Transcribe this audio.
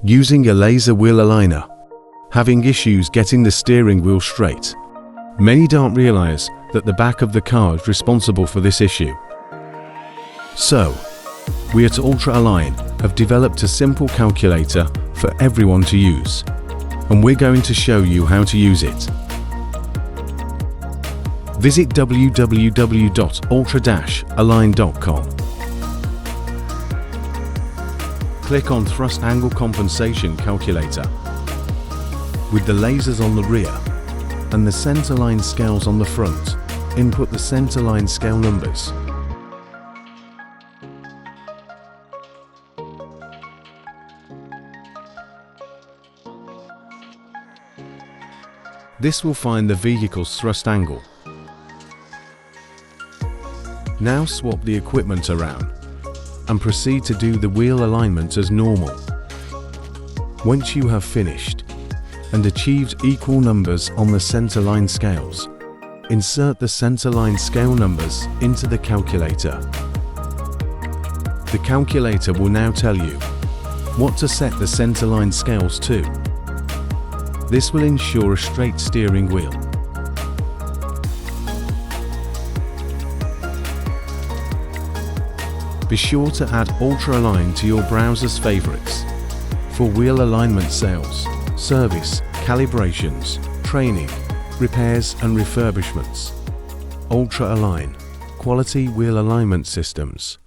Using a laser wheel aligner. Having issues getting the steering wheel straight. Many don't realize that the back of the car is responsible for this issue. So, we at Ultra Align have developed a simple calculator for everyone to use, and we're going to show you how to use it. Visit www.ultra-align.com. Click on Thrust Angle Compensation Calculator. With the lasers on the rear and the centerline scales on the front, input the centerline scale numbers. This will find the vehicle's thrust angle. Now swap the equipment around and proceed to do the wheel alignment as normal. Once you have finished and achieved equal numbers on the centerline scales, insert the centerline scale numbers into the calculator. The calculator will now tell you what to set the centerline scales to. This will ensure a straight steering wheel. Be sure to add Ultra Align to your browser's favorites for wheel alignment sales, service, calibrations, training, repairs and refurbishments. Ultra Align, quality wheel alignment systems.